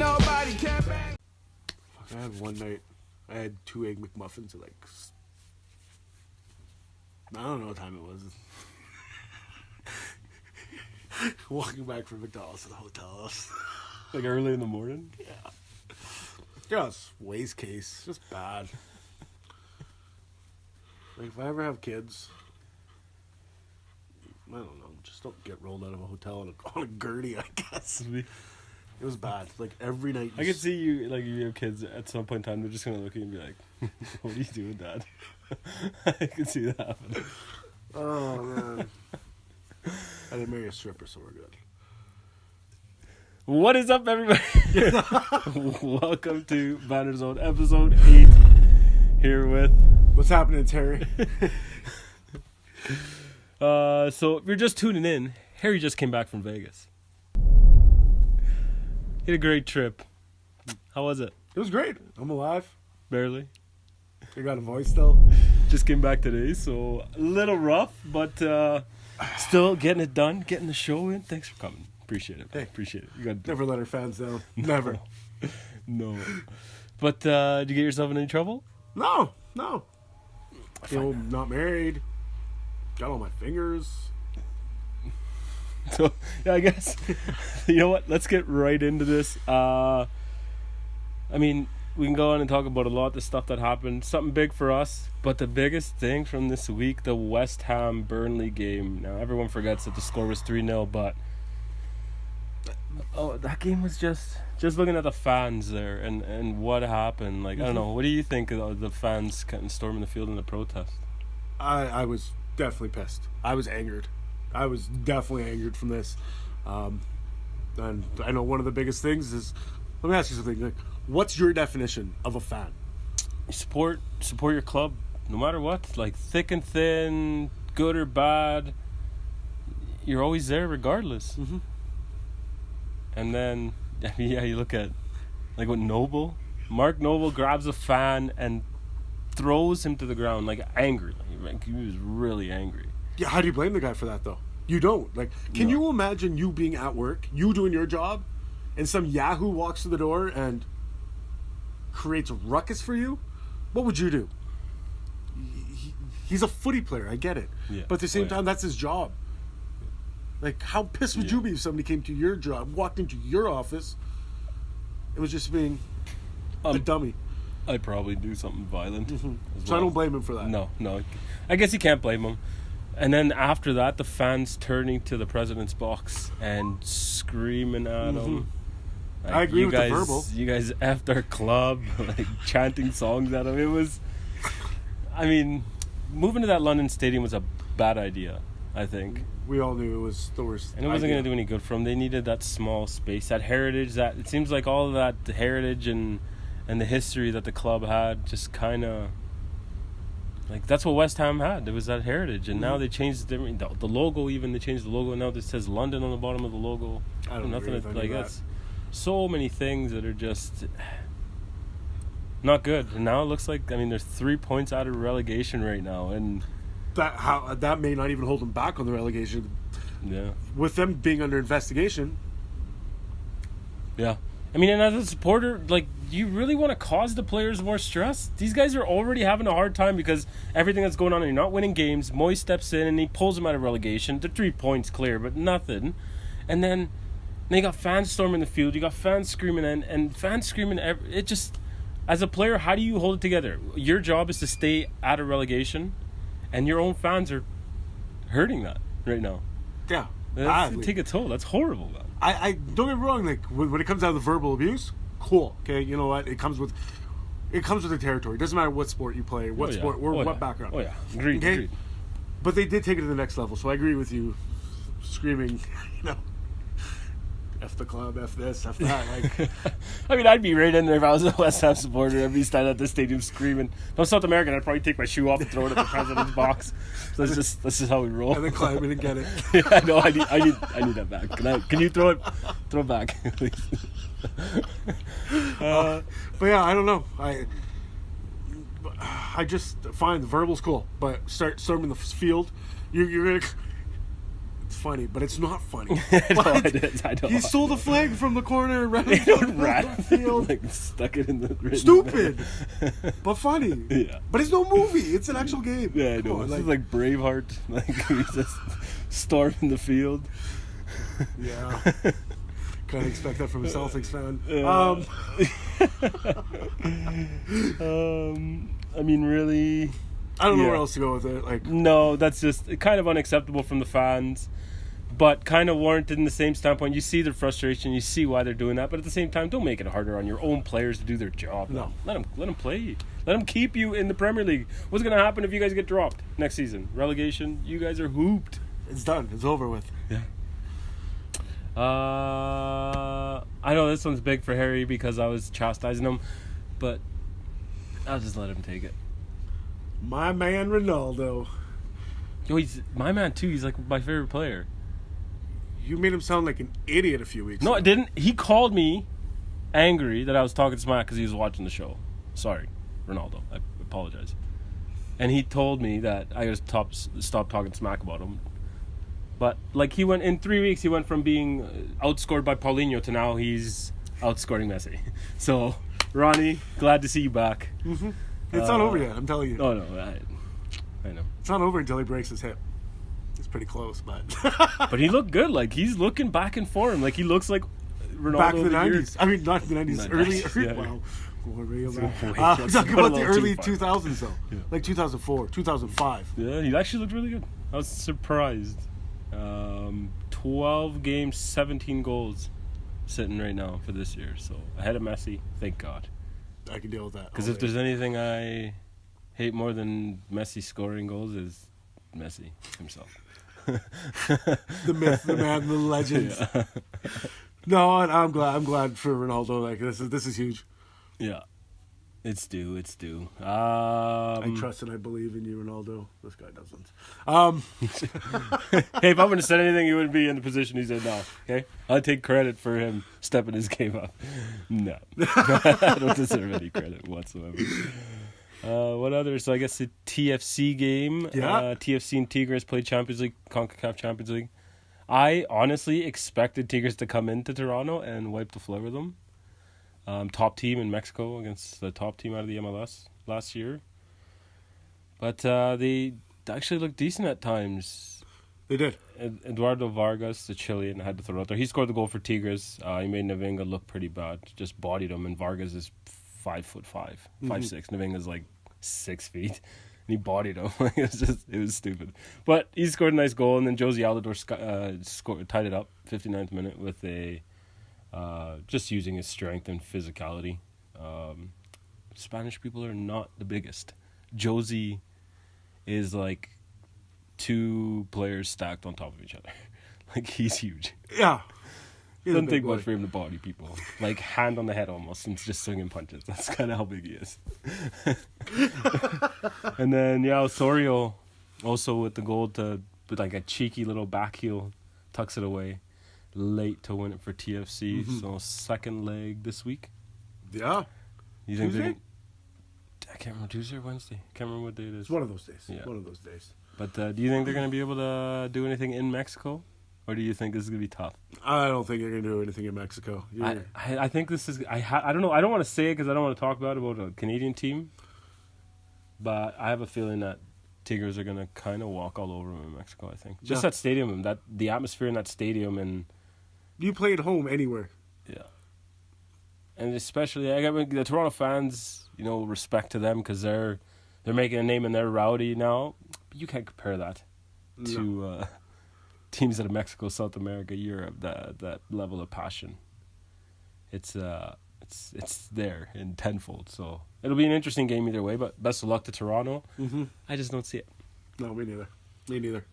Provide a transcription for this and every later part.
nobody can bang. I had one night, I had 2 Egg McMuffins at like, I don't know what time it was. Walking back from McDonald's to the hotel. Like early in the morning? Yeah. Just waste case. Just bad. Like, if I ever have kids, I don't know, just don't get rolled out of a hotel on a gurney, I guess. It was bad. Like, every night. I could see you, like, you have kids at some point in time, they're just going to look at you and be like, what are you doing, Dad? I could see that happening. Oh, man. I didn't marry a stripper, so we're good. What is up, everybody? Welcome to Banter Zone, episode 8. Here with... What's happening, Terry? So, if you're just tuning in, Harry just came back from Vegas. He had a great trip. How was it? It was great. I'm alive. Barely. I got a voice still. Just came back today, so a little rough, but still getting it done, getting the show in. Thanks for coming. Appreciate it. Hey, appreciate it. You got never let our fans down. Never. No. But did you get yourself in any trouble? No. You know, not married. Got all my fingers. So, yeah, I guess, you know what? Let's get right into this. I mean, we can go on and talk about a lot of stuff that happened. Something big for us. But the biggest thing from this week, the West Ham-Burnley game. Now, everyone forgets that the score was 3-0, but... Oh, that game was just looking at the fans there and what happened. Like, I don't know. What do you think of the fans kind of storming the field in the protest? I was definitely pissed. I was angered. I was definitely angered from this. And I know one of the biggest things is, let me ask you something. Like, what's your definition of a fan? Support your club, no matter what. Like, thick and thin, good or bad. You're always there regardless. Mm-hmm. And then, yeah, you look at, like, what Mark Noble grabs a fan and throws him to the ground, like, angry. Like, he was really angry. Yeah, how do you blame the guy for that, though? You don't. Like, can you imagine you being at work, you doing your job, and some yahoo walks to the door and creates a ruckus for you? What would you do? He's a footy player, I get it. Yeah. But at the same time, that's his job. Like, how pissed would you be if somebody came to your job, walked into your office, and was just being a dummy? I'd probably do something violent. Mm-hmm. So I don't blame him for that. No. I guess you can't blame him. And then after that, the fans turning to the president's box and screaming at him. Like, I agree with the verbal. You guys effed our club, like chanting songs at him. It was, I mean, moving to that London stadium was a bad idea, I think. We all knew it was the worst. And it wasn't going to do any good for them. They needed that small space, that heritage. That it seems like all of that heritage and the history that the club had just kind of, like, that's what West Ham had. There was that heritage. And now they changed the logo even. They changed the logo. And now it says London on the bottom of the logo. I don't know. Like, that's so many things that are just not good. And now it looks like, I mean, there's 3 points out of relegation right now. And that may not even hold them back on the relegation. Yeah. With them being under investigation. Yeah. I mean, and as a supporter, like, do you really want to cause the players more stress? These guys are already having a hard time because everything that's going on, and you're not winning games. Moyes steps in and he pulls them out of relegation. They're 3 points clear, but nothing. And then you got fans storming the field. You got fans screaming and fans screaming. It just, as a player, how do you hold it together? Your job is to stay out of relegation, and your own fans are hurting that right now. Yeah. Take a toll. That's horrible, man. I don't get me wrong. Like, when it comes down to verbal abuse, cool. Okay, you know what? It comes with the territory. It doesn't matter what sport you play, what background. Oh yeah, agreed. Okay? But they did take it to the next level. So I agree with you, screaming, F the club, F this, F that. Like, I mean, I'd be right in there if I was a West Ham supporter. I'd be standing at the stadium screaming. If I'm South American, I'd probably take my shoe off and throw it at the president's box. So this is how we roll. And then climb in and get it. Yeah, I know. I need that back. Can you throw it back, please? But yeah, I don't know. I just find the verbal's cool, but start storming the field. You're gonna funny, but it's not funny. I know it is. I know. He stole the flag from the corner, ran Ran the field. like stuck it in the Stupid, but funny. Yeah. But it's no movie. It's an actual game. Yeah, I know. Come on, This is like Braveheart. Like he's just storming the field. Yeah. Kind of expect that from a Celtics fan. I mean, really. I don't know where else to go with it. Like, No, that's just kind of unacceptable from the fans, but kind of warranted in the same standpoint. You see their frustration, you see why they're doing that, but at the same time, don't make it harder on your own players to do their job. No. Let them play. Let them keep you in the Premier League. What's going to happen if you guys get dropped next season? Relegation? You guys are hooped. it's done. It's over with. Yeah. I know this one's big for Harry because I was chastising him, but I'll just let him take it. My man Ronaldo. Yo, he's my man too. He's like my favorite player. You made him sound like an idiot a few weeks No, ago. I didn't. He called me angry that I was talking smack because he was watching the show. Sorry, Ronaldo. I apologize. And he told me that I gotta stop talking smack about him. But like he went in 3 weeks, he went from being outscored by Paulinho to now he's outscoring Messi. So, Ronnie, glad to see you back. Mm-hmm. It's not over yet, I'm telling you. Oh no, I know. It's not over until he breaks his hip. It's pretty close, but... But he looked good. Like he's looking back in form. Like he looks like Ronaldo Back in the of the 90s. year. I mean, not the 90s. Early, Yeah. wow. Wait, I'm that's talking a about the little early too far. 2000s, though. Yeah. Like 2004, 2005. Yeah, he actually looked really good. I was surprised. 12 games, 17 goals sitting right now for this year. So ahead of Messi, thank God. I can deal with that. Because all if day. there's anything I hate more than Messi scoring goals is Messi himself. The myth, the man, the legend. Yeah. No, and I'm glad for Ronaldo. Like this is huge. Yeah. It's due. I trust and I believe in you, Ronaldo. This guy doesn't. Hey, if I'm going to say anything, he wouldn't be in the position he's in now. Okay, I'll take credit for him stepping his game up. No, I don't deserve any credit whatsoever. What other? So I guess the TFC game. Yeah. TFC and Tigres played Champions League, CONCACAF Champions League. I honestly expected Tigres to come into Toronto and wipe the floor with them. Top team in Mexico against the top team out of the MLS last year. But they actually looked decent at times. They did. Eduardo Vargas, the Chilean, had to throw it out there. He scored the goal for Tigres. He made Navinga look pretty bad. Just bodied him, and Vargas is 5'5", 5'6". Navinga's like 6 feet. And he bodied him. It was stupid. But he scored a nice goal, and then Josie Altidore tied it up, 59th minute, with a just using his strength and physicality. Spanish people are not the biggest. Josie is like 2 players stacked on top of each other. Like he's huge. Yeah. He's a Doesn't big take boy. much for him to body people. Like hand on the head almost, and just swinging punches. That's kind of how big he is. And then Osorio also with the goal with like a cheeky little back heel, tucks it away late to win it for TFC. So second leg this week. Yeah. You think Tuesday? I can't remember, Tuesday or Wednesday. Can't remember what day it is. It's one of those days. Yeah. One of those days. But do you think they're going to be able to do anything in Mexico? Or do you think this is going to be tough? I don't think you're going to do anything in Mexico. I think this is... I don't know. I don't want to say it because I don't want to talk about a Canadian team. But I have a feeling that Tigers are going to kind of walk all over them in Mexico, I think. Just Yeah. that stadium, the atmosphere in that stadium, and... You play at home anywhere. Yeah. And especially, I got the Toronto fans, respect to them because they're making a name and they're rowdy now. But you can't compare that to teams out of Mexico, South America, Europe. That level of passion. It's there in tenfold. So it'll be an interesting game either way. But best of luck to Toronto. Mm-hmm. I just don't see it. No, me neither.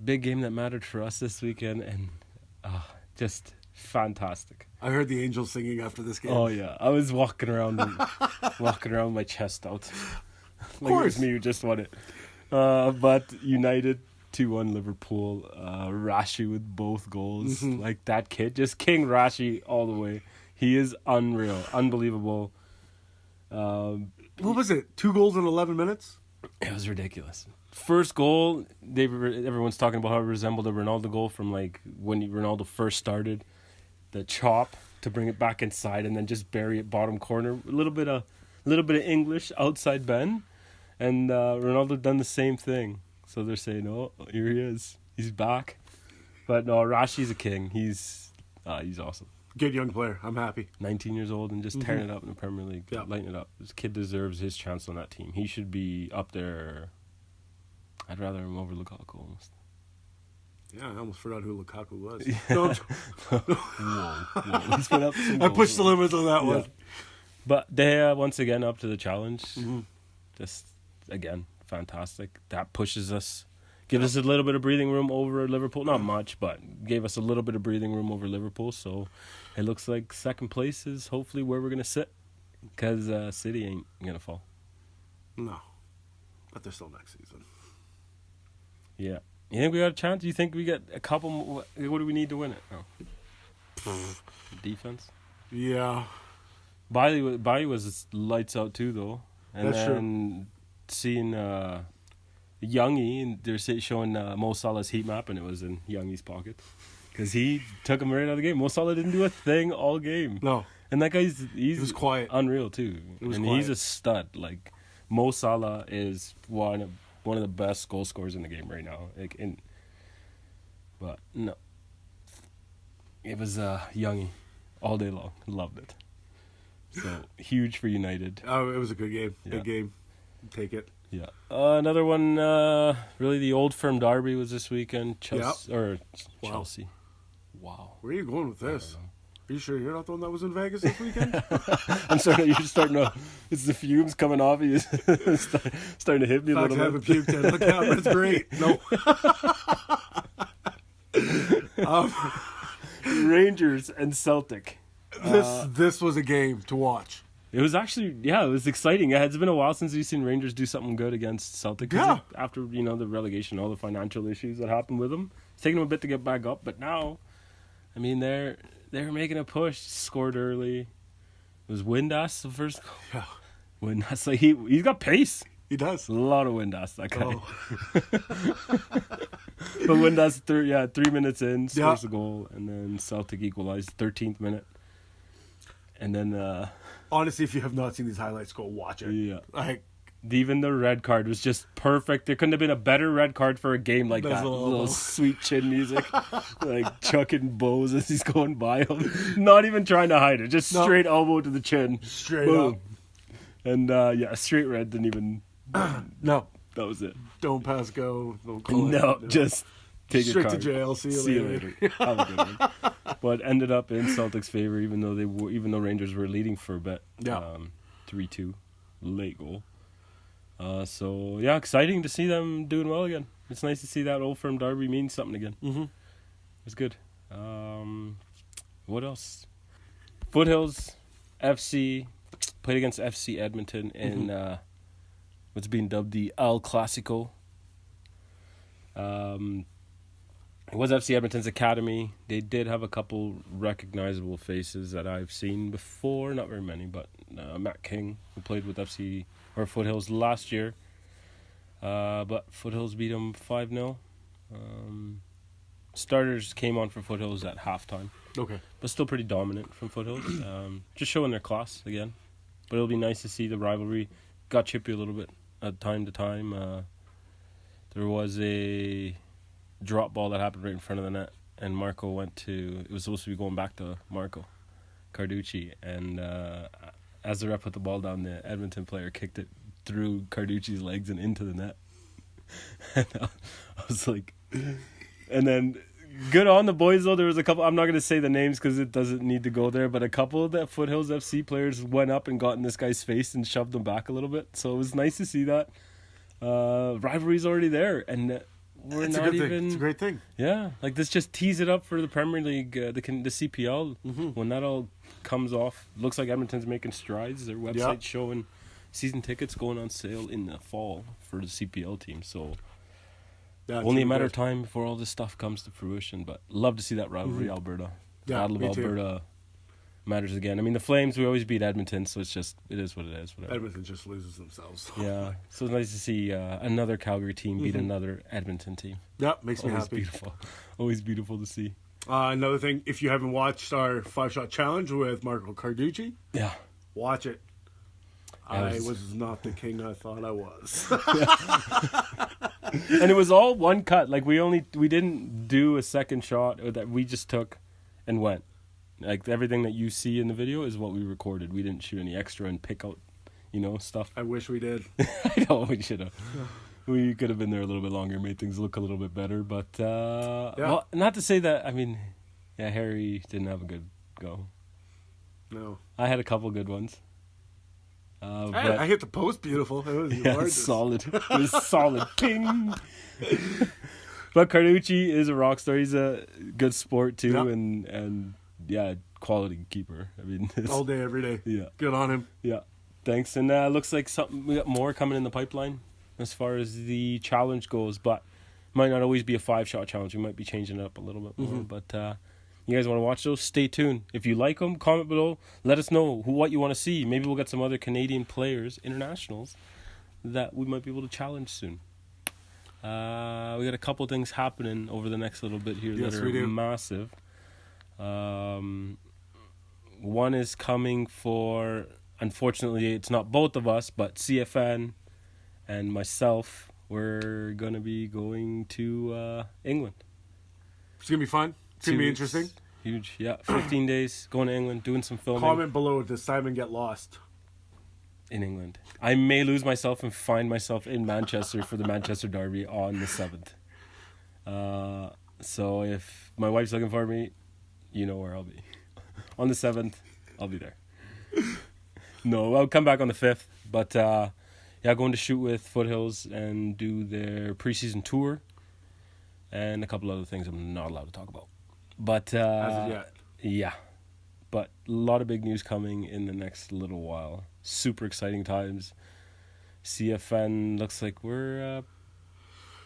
Big game that mattered for us this weekend, and just fantastic. I heard the Angels singing after this game. Oh yeah, I was walking around with my chest out. Like it was me who just won it. But United 2-1 Liverpool. Rashi with both goals. Like that kid, just King Rashi all the way. He is unreal, unbelievable. What was it? 2 goals in 11 minutes? It was ridiculous. first goal, everyone's talking about how it resembled a Ronaldo goal from like when Ronaldo first started. The chop to bring it back inside and then just bury it bottom corner. A little bit of English outside Ben, and Ronaldo done the same thing. So they're saying, "Oh, here he is. He's back." But no, Rashi's a king. He's awesome. Good young player. I'm happy. 19 years old and just tearing it up in the Premier League, lighting it up. This kid deserves his chance on that team. He should be up there. I'd rather him over Lukaku almost. Yeah, I almost forgot who Lukaku was. Whoa. He's been up some I goals, pushed the limits on that one. But they once again up to the challenge. Mm-hmm. Just again, fantastic. That pushes us, gives us a little bit of breathing room over Liverpool. Not much, but gave us a little bit of breathing room over Liverpool. So it looks like second place is hopefully where we're gonna sit, because City ain't gonna fall. No, but they're still next season. Yeah. You think we got a chance? You think we get a couple more? What do we need to win it? Defense? Yeah. Bailly was lights out too, though. And That's then seeing Youngie, and they're showing Mo Salah's heat map, and it was in Youngie's pocket. Because he took him right out of the game. Mo Salah didn't do a thing all game. No. And that guy's he was quiet. Unreal, too. And he's a stud. Like, Mo Salah is one of the best goal scorers in the game right now. But no, it was Youngie all day long. Loved it. So huge for United. Oh, it was a good game. Yeah. Good game. Take it. Yeah. Another one. Really, the Old Firm derby was this weekend. Chelsea. Wow. Where are you going with this? Are you sure you're not the one that was in Vegas this weekend? I'm sorry, you're starting to. It's the fumes coming off of you. Starting to hit me a little bit. I haven't puked in the camera. It's great. No. Rangers and Celtic. This was a game to watch. It was actually, it was exciting. It's been a while since we've seen Rangers do something good against Celtic. Yeah. After, the relegation, all the financial issues that happened with them. It's taken them a bit to get back up, but now, I mean, they're making a push. Scored early. It was Windass the first goal. Yeah. Windass, like he's got pace. He does. A lot of Windass, that guy. Oh. But Windass, 3 minutes in, scores a goal, and then Celtic equalized 13th minute. And then... honestly, if you have not seen these highlights, go watch it. Yeah. Even the red card was just perfect. There couldn't have been a better red card for a game like that. Little sweet chin music, like chucking bows as he's going by him. Not even trying to hide it, just straight elbow to the chin. Straight up. And straight red didn't even. No, that was it. Don't pass go. No, just take straight a card. to jail. See you later. Have a good one. But ended up in Celtic's favor, even though Rangers were leading for a bit. Yeah. 3-2, late goal. So exciting to see them doing well again. It's nice to see that Old Firm derby mean something again. Mm-hmm. It's good. What else? Foothills FC played against FC Edmonton in what's being dubbed the El Clasico. It was FC Edmonton's academy. They did have a couple recognizable faces that I've seen before. Not very many, but Matt King, who played with Foothills last year. But Foothills beat them 5-0. Starters came on for Foothills at halftime. Okay. But still pretty dominant from Foothills. Just showing their class again. But it'll be nice to see the rivalry. Got chippy a little bit at time to time. There was a drop ball that happened right in front of the net, and Marco it was supposed to be going back to Marco Carducci, and as the ref put the ball down, the Edmonton player kicked it through Carducci's legs and into the net. And I was like, and then good on the boys though. There was a couple, I'm not going to say the names because it doesn't need to go there, but a couple of the Foothills FC players went up and got in this guy's face and shoved him back a little bit, so it was nice to see that. Rivalry's already there, and it's a great thing. Yeah, like this just tease it up for the Premier League, the CPL. Mm-hmm. When that all comes off, looks like Edmonton's making strides. Their website's showing season tickets going on sale in the fall for the CPL team. So only a matter of time before all this stuff comes to fruition. But love to see that rivalry, Alberta. Yeah, Battle of Alberta. matters again. I mean, the Flames, we always beat Edmonton, so it is what it is. Whatever. Edmonton just loses themselves. Yeah, so it's nice to see another Calgary team beat another Edmonton team. Yep, makes me Always happy. beautiful. Always beautiful to see. Another thing, if you haven't watched our 5-shot challenge with Marco Carducci, Yeah. watch it. Yeah, I was not the king I thought I was. And it was all one cut. Like, we didn't do a second shot that we just took and went. Like, everything that you see in the video is what we recorded. We didn't shoot any extra and pick out, stuff. I wish we did. I know, we should have. We could have been there a little bit longer, made things look a little bit better. But, well, not to say that, I mean, yeah, Harry didn't have a good go. No. I had a couple good ones. I hit the post beautiful. It was Yeah, gorgeous. solid. It was solid. Ping. But Carducci is a rock star. He's a good sport too, Yeah. and yeah, quality keeper. I mean, All day, every day. Yeah, Good on him. yeah. Thanks. And looks like we got more coming in the pipeline as far as the challenge goes, but might not always be a 5-shot challenge. We might be changing it up a little bit more. But you guys want to watch those? Stay tuned. If you like them, comment below. Let us know what you want to see. Maybe we'll get some other Canadian players, internationals, that we might be able to challenge soon. We got a couple things happening over the next little bit here Yes, that are we do. massive. One is coming for, unfortunately, it's not both of us, but CFN and myself. We're going to be going to England. It's going to be fun. It's going to 2 be weeks. interesting. Huge, yeah. 15 days, going to England, doing some filming. Comment below, does Simon get lost? In England. I may lose myself and find myself in Manchester for the Manchester Derby on the 7th. So if my wife's looking for me, you know where I'll be. On the 7th, I'll be there. No, I'll come back on the 5th. But yeah, going to shoot with Foothills and do their preseason tour. And a couple other things I'm not allowed to talk about. But As of yet. yeah. But a lot of big news coming in the next little while. Super exciting times. CFN looks like we're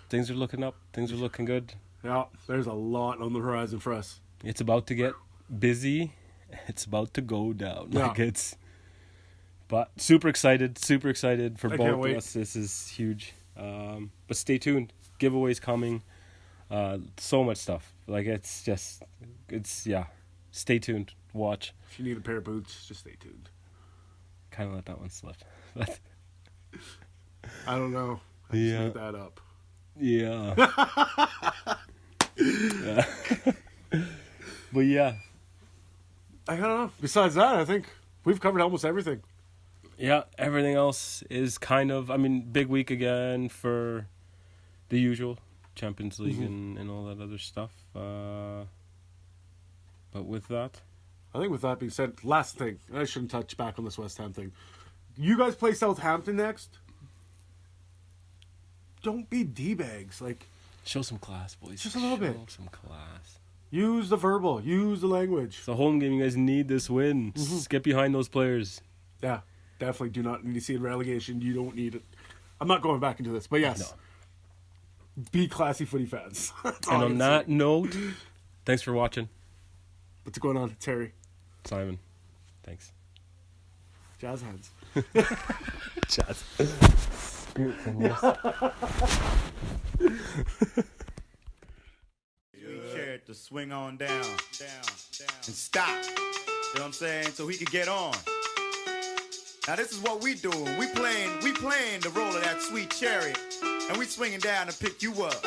things are looking up. Things are looking good. Yeah, there's a lot on the horizon for us. It's about to get busy. It's about to go down. Yeah. Like it's. But super excited for I both can't of wait. us. This is huge. But stay tuned. Giveaways coming. So much stuff. Like it's yeah. Stay tuned. Watch. If you need a pair of boots, just stay tuned. Kind of let that one slip. But I don't know. I just made that up. yeah. Yeah. But yeah. I don't know. Besides that, I think we've covered almost everything. Yeah, everything else is kind of, I mean, big week again for the usual Champions League and all that other stuff. But with that, I think with that being said, last thing, and I shouldn't touch back on this West Ham thing. You guys play Southampton next? Don't be D-bags. Like, show some class, boys. Just a little bit. Show some class. use the verbal. Use the language. It's a home game. You guys need this win. Get behind those players. Yeah, definitely do not need to see relegation. You don't need it. I'm not going back into this, but yes. No. Be classy footy fans. That's all And I on can that say. note, thanks for watching. What's going on? It's Harry. Simon, thanks. Jazz hands. Chat. Carrot to swing on down, and stop. You know what I'm saying? So he could get on. Now this is what we doing. We playing the role of that sweet chariot, and we swinging down to pick you up.